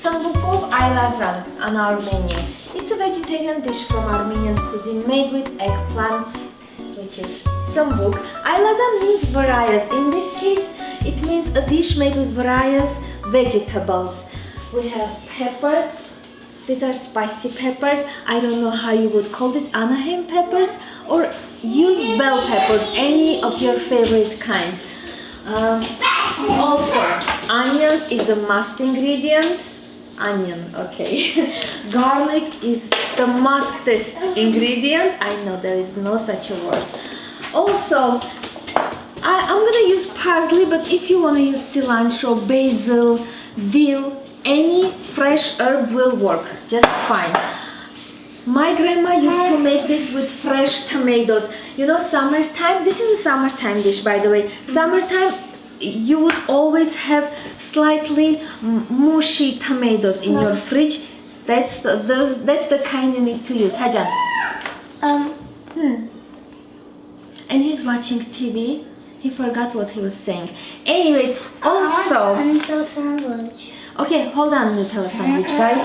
Smbukov Aylazan in Armenia. It's a vegetarian dish from Armenian cuisine made with eggplants, which is Smbuk. Aylazan means various. In this case, it means a dish made with various vegetables. We have peppers. These are spicy peppers. I don't know how you would call this, Anaheim peppers, or use bell peppers, any of your favorite kind. Also, onions is a must ingredient. Onion, okay. Garlic is the mustest ingredient. I know there is no such a word. Also, I'm gonna use parsley, but if you wanna use cilantro, basil, dill, any fresh herb will work just fine. My grandma used to make this with fresh tomatoes. You know, summertime, this is a summertime dish, by the way. Summertime, you would always have slightly mushy tomatoes in your fridge. That's the kind you need to use. Hajan. And he's watching TV. He forgot what he was saying. Anyways, also. Nutella sandwich. Okay, hold on, Nutella sandwich guy.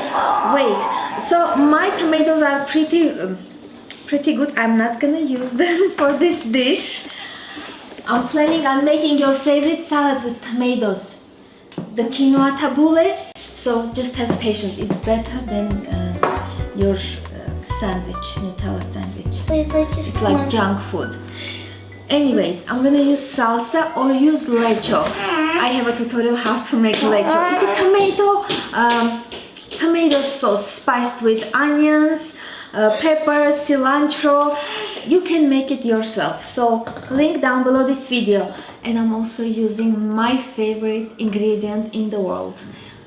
Wait. So my tomatoes are pretty good. I'm not gonna use them for this dish. I'm planning on making your favorite salad with tomatoes, the quinoa tabbouleh. So just have patience. It's better than your sandwich, Nutella sandwich. It's like junk food. Anyways, I'm gonna use salsa or use lecho. I have a tutorial how to make lecho. It's a tomato sauce spiced with onions, peppers, cilantro. You can make it yourself. So link down below this video. And I'm also using my favorite ingredient in the world,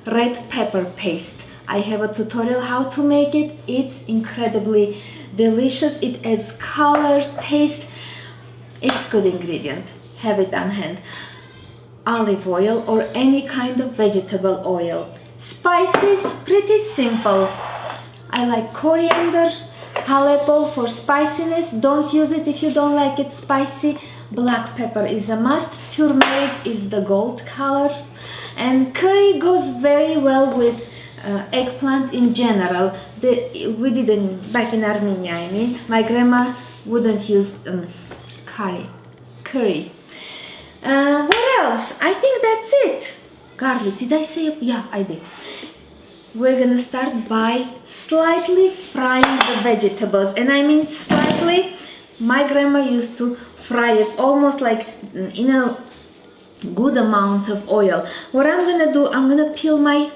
red pepper paste. I have a tutorial how to make it. It's incredibly delicious. It adds color, taste. It's good ingredient. Have it on hand. Olive oil or any kind of vegetable oil. Spices, pretty simple. I like coriander, Aleppo for spiciness. Don't use it if you don't like it spicy. Black pepper is a must. Turmeric is the gold color. And curry goes very well with eggplant in general. We didn't, back in Armenia I mean, my grandma wouldn't use curry. What else? I think that's it. Garlic, did I say? Yeah, I did. We're gonna start by slightly frying the vegetables, and I mean slightly. My grandma used to fry it almost like in a good amount of oil. What I'm gonna do, I'm gonna peel my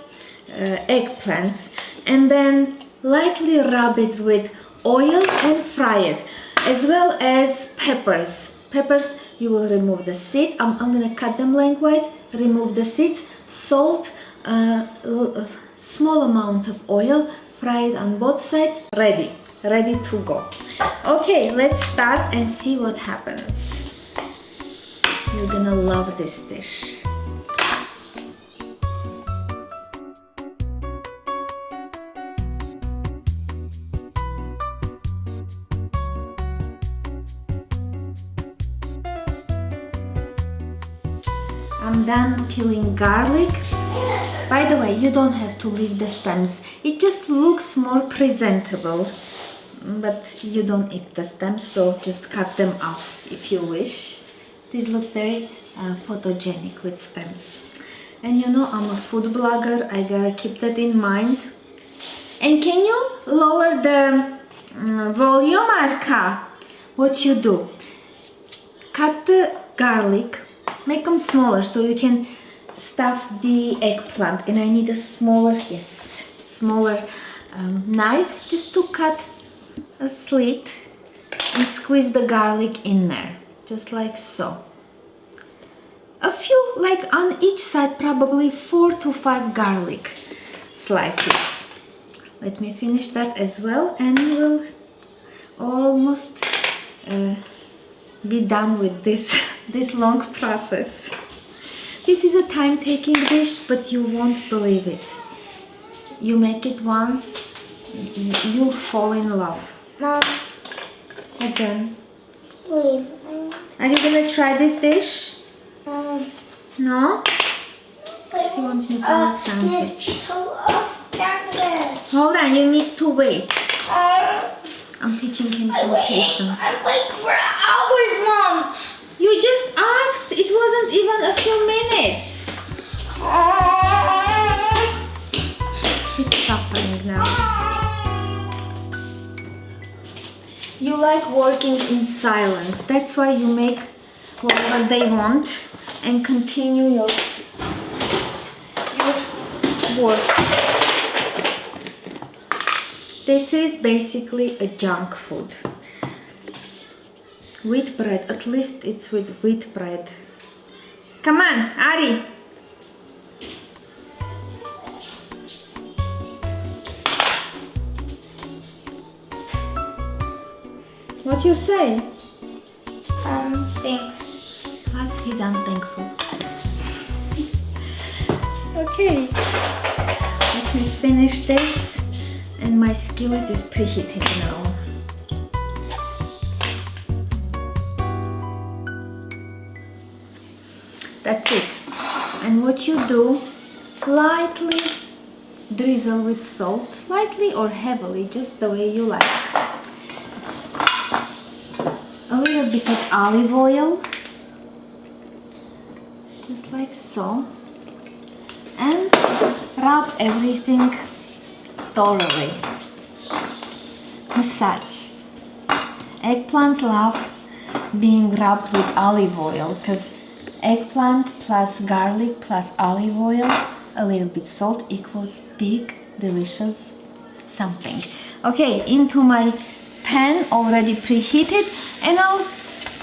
eggplants and then lightly rub it with oil and fry it, as well as peppers. Peppers, you will remove the seeds. I'm gonna cut them lengthwise, remove the seeds, salt, small amount of oil, fry it on both sides, ready to go. Okay, let's start and see what happens. You're gonna love this dish. I'm done peeling garlic. By the way, you don't have to leave the stems. It just looks more presentable, but you don't eat the stems, so just cut them off if you wish. These look very photogenic with stems. And you know, I'm a food blogger. I gotta keep that in mind. And can you lower the volume, Arka? What you do? Cut the garlic. Make them smaller so you can stuff the eggplant, and I need a smaller knife just to cut a slit and squeeze the garlic in there, just like so. A few, like on each side, probably 4 to 5 garlic slices. Let me finish that as well, and we'll almost be done with this long process. This is a time-taking dish, but you won't believe it. You make it once, you'll fall in love. Mom. Again. Wait. Are you gonna try this dish? No? he wants me to do a sandwich. Sandwich. Hold on, you need to wait. I'm teaching him some patience. I wait for hours, Mom. You just asked. It wasn't even a few minutes. He's suffering now. You like working in silence. That's why you make whatever they want and continue your work. This is basically a junk food. Wheat bread, at least it's with wheat bread. Come on, Ari. What you say? Thanks. Plus, he's unthankful. Okay, let me finish this, and my skillet is preheating now. That's it. And what you do, lightly drizzle with salt, lightly or heavily, just the way you like. A little bit of olive oil, just like so, and rub everything thoroughly. Massage. Eggplants love being rubbed with olive oil because eggplant plus garlic plus olive oil, a little bit salt equals big, delicious something. Okay, into my pan already preheated, and I'll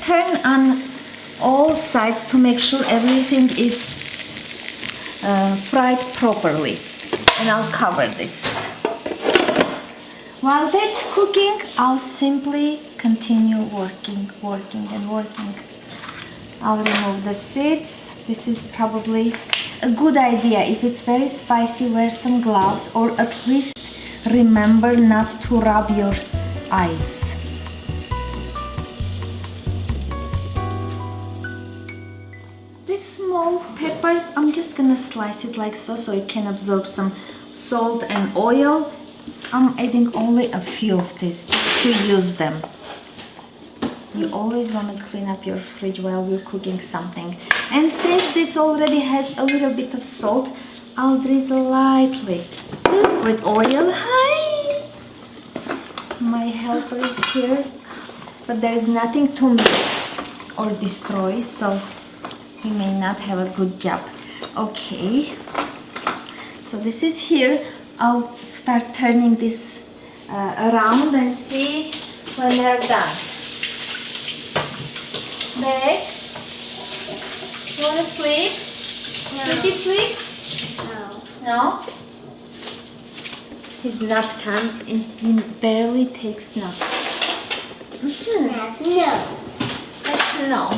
turn on all sides to make sure everything is fried properly, and I'll cover this. While that's cooking, I'll simply continue working. I'll remove the seeds. This is probably a good idea. If it's very spicy, wear some gloves, or at least remember not to rub your eyes. These small peppers, I'm just gonna slice it like so it can absorb some salt and oil. I'm adding only a few of these just to use them. You always want to clean up your fridge while you're cooking something. And since this already has a little bit of salt, I'll drizzle lightly with oil. Hi! My helper is here, but there's nothing to mix or destroy, so he may not have a good job. Okay, so this is here. I'll start turning this around and see when they're done. Meg, you want to sleep? No. Sleepy sleep? No. No? His nap time, he barely takes naps. No. That's no.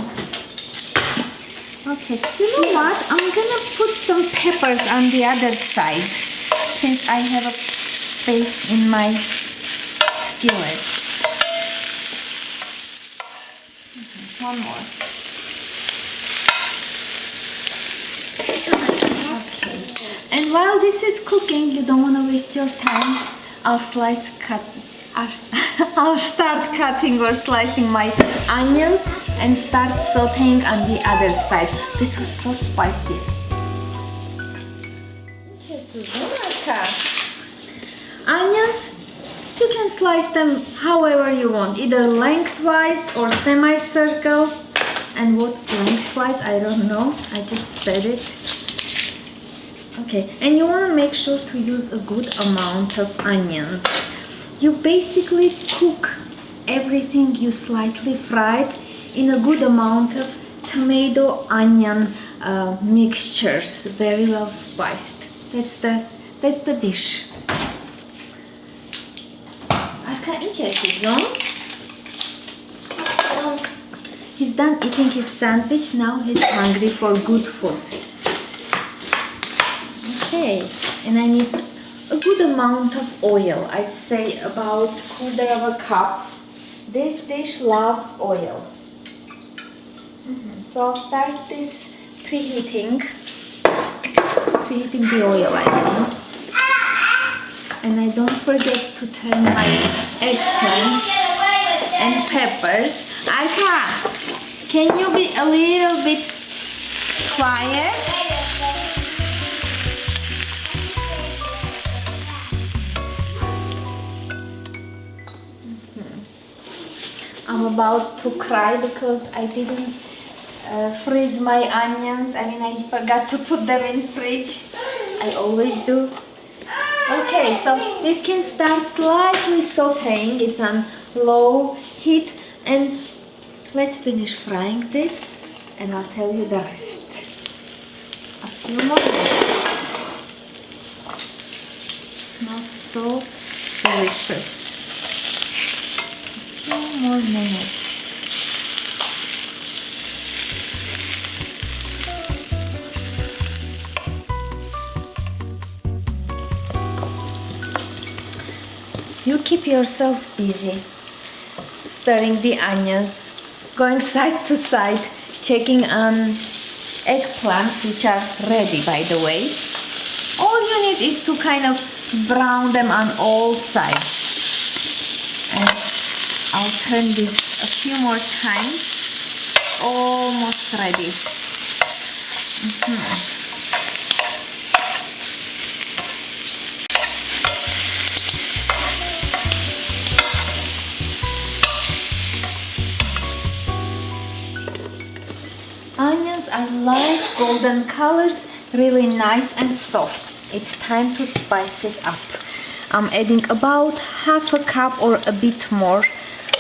Okay, you know what? I'm gonna put some peppers on the other side since I have a space in my skillet. One more. Okay. And while this is cooking, you don't want to waste your time. I'll start cutting or slicing my onions and start sauteing on the other side. This was so spicy. Onions, you can slice them however you want, either lengthwise or semicircle. And what's lengthwise, I don't know, I just said it. Okay, and you want to make sure to use a good amount of onions. You basically cook everything you slightly fried in a good amount of tomato onion mixture, very well spiced. That's the dish. He's done eating his sandwich, now he's hungry for good food. Okay, and I need a good amount of oil. I'd say about 1/4 cup. This dish loves oil. So I'll start this preheating. preheating the oil, I mean. And I don't forget to turn my eggplant and peppers. Aika, can you be a little bit quiet? I'm about to cry because I didn't freeze my onions. I mean, I forgot to put them in fridge. I always do. Okay, so this can start slightly sauteing. It's on low heat, and let's finish frying this and I'll tell you the rest. A few more minutes. It smells so delicious. A few more minutes. You keep yourself busy stirring the onions, going side to side, checking on eggplants, which are ready, by the way. All you need is to kind of brown them on all sides. And I'll turn this a few more times. Almost ready. Onions are light golden colors, really nice and soft. It's time to spice it up. I'm adding about half a cup or a bit more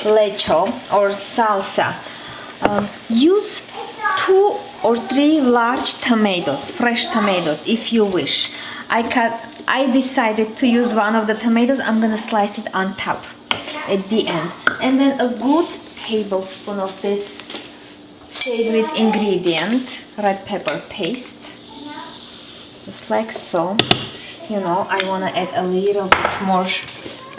lecho or salsa. Use 2 or 3 large tomatoes, fresh tomatoes, if you wish. I decided to use one of the tomatoes. I'm gonna slice it on top at the end, and then a good tablespoon of this favorite ingredient, red pepper paste, just like so. You know, I want to add a little bit more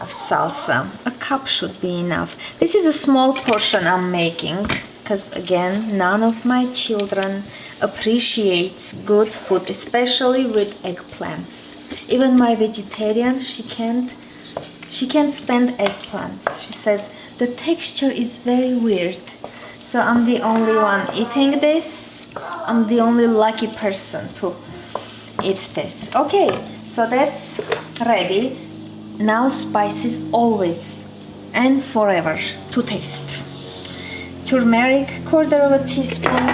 of salsa. A cup should be enough. This is a small portion I'm making because, again, none of my children appreciates good food, especially with eggplants. Even my vegetarian, she can't stand eggplants. She says the texture is very weird. So I'm the only one eating this. I'm the only lucky person to eat this. Okay, so that's ready. Now spices always and forever to taste. Turmeric, 1/4 of a teaspoon.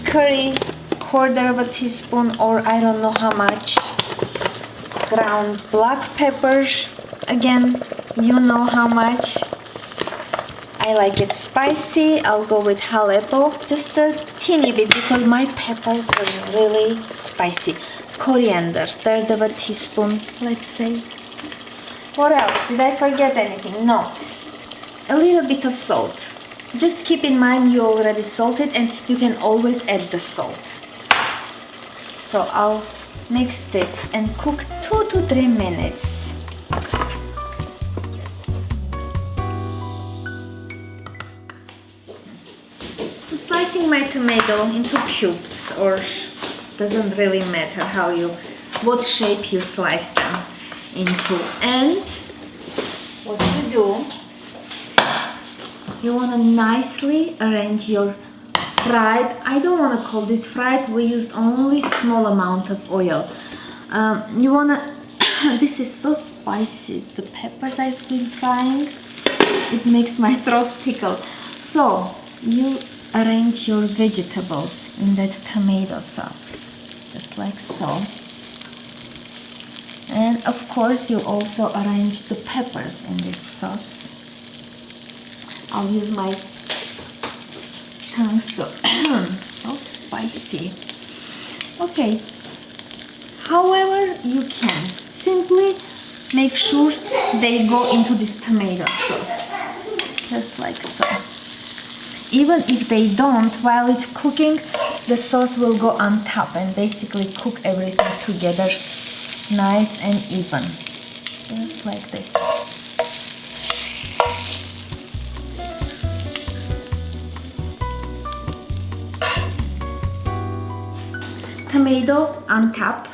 Curry, 1/4 of a teaspoon, or I don't know how much. Ground black pepper, again, you know how much. I like it spicy. I'll go with jalapeno, just a teeny bit because my peppers are really spicy. Coriander, 1/3 of a teaspoon, let's say. What else? Did I forget anything? No. A little bit of salt. Just keep in mind you already salted, and you can always add the salt. So I'll mix this and cook 2 to 3 minutes. I'm slicing my tomato into cubes, or doesn't really matter what shape you slice them into. And what you do, you want to nicely arrange your fried, I don't want to call this fried, we used only small amount of oil. You want to, this is so spicy, the peppers I've been frying, it makes my throat tickle. So you arrange your vegetables in that tomato sauce, just like so. And of course you also arrange the peppers in this sauce. I'll use my tongue, so spicy. Okay, however you can, simply make sure they go into this tomato sauce, just like so. Even if they don't, while it's cooking, the sauce will go on top and basically cook everything together nice and even, just like this. Tomato on top,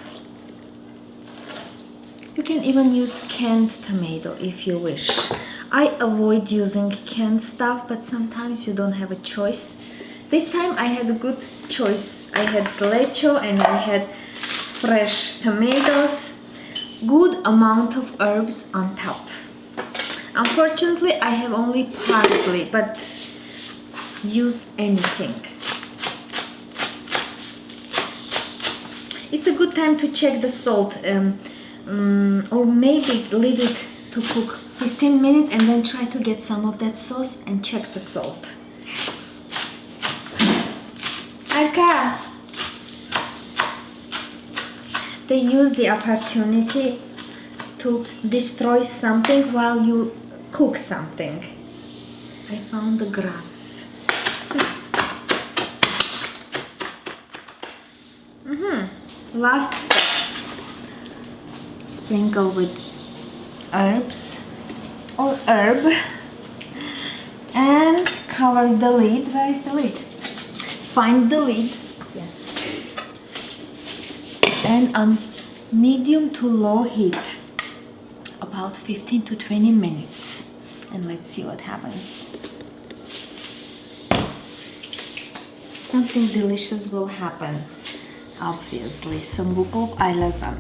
You can even use canned tomato if you wish. I avoid using canned stuff, but sometimes you don't have a choice. This time I had a good choice. I had lecho and I had fresh tomatoes, good amount of herbs on top. Unfortunately, I have only parsley, but use anything. It's a good time to check the salt, or maybe leave it to cook 15 minutes and then try to get some of that sauce and check the salt. Arka! They use the opportunity to destroy something while you cook something. I found the grass. Last step. Sprinkle with herbs or herb and cover the lid. Where is the lid? Find the lid. Yes. And on medium to low heat, about 15 to 20 minutes. And let's see what happens. Something delicious will happen. Obviously, Smbukov Aylazan.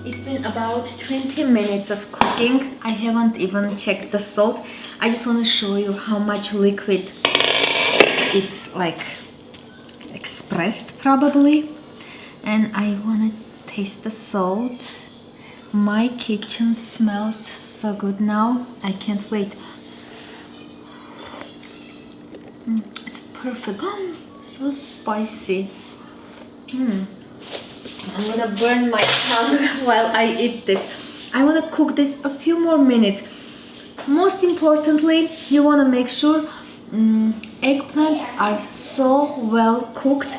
It's been about 20 minutes of cooking. I haven't even checked the salt. I just want to show you how much liquid it's like expressed probably. And I want to taste the salt. My kitchen smells so good now. I can't wait. It's perfect. So spicy. I'm gonna burn my tongue while I eat this. I wanna cook this a few more minutes. Most importantly, you wanna make sure eggplants are so well cooked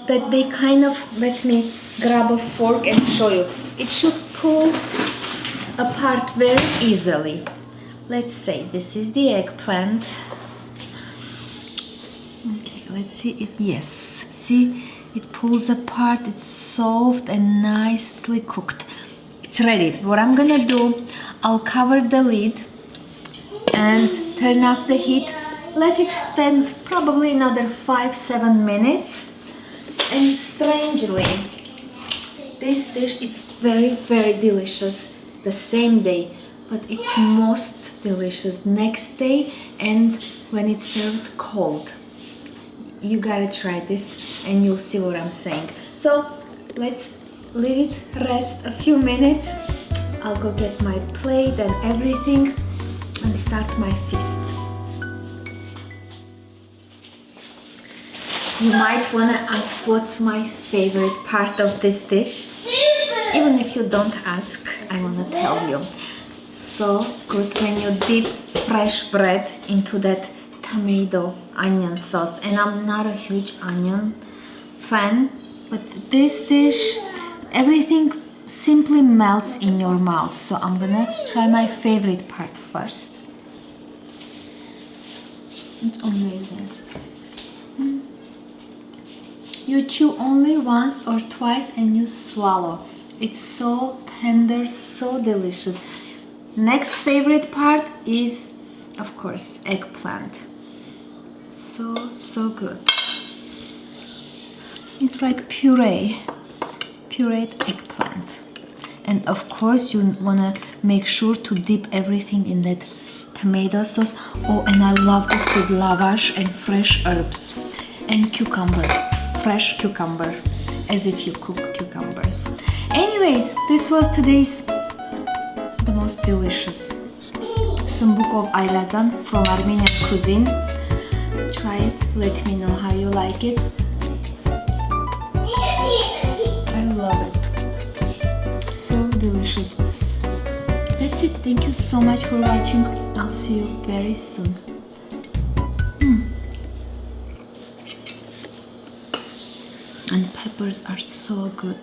that they kind of, let me grab a fork and show you. It should pull apart very easily. Let's say this is the eggplant. Okay, let's see if, yes, see, it pulls apart. It's soft and nicely cooked. It's ready. What I'm gonna do, I'll cover the lid and turn off the heat. Let it stand probably another 5-7 minutes. And strangely, this dish is very, very delicious the same day, but it's most delicious next day and when it's served cold. You gotta try this and you'll see what I'm saying. So let's leave it rest a few minutes. I'll go get my plate and everything and start my feast. You might wanna ask what's my favorite part of this dish. Even if you don't ask, I wanna tell you. So good when you dip fresh bread into that tomato onion sauce. And I'm not a huge onion fan, but this dish, everything simply melts in your mouth. So I'm gonna try my favorite part first. It's amazing. You chew only once or twice and you swallow. It's so tender, so delicious. Next favorite part is, of course, eggplant. So good. It's like pureed eggplant. And of course you wanna make sure to dip everything in that tomato sauce. Oh, and I love this with lavash and fresh herbs and cucumber, fresh cucumber, as if you cook cucumbers. Anyways, this was today's the most delicious Smbukov Aylazan from Armenian Cuisine. Try it, let me know how you like it. I love it. So delicious. That's it. Thank you so much for watching. I'll see you very soon. And peppers are so good.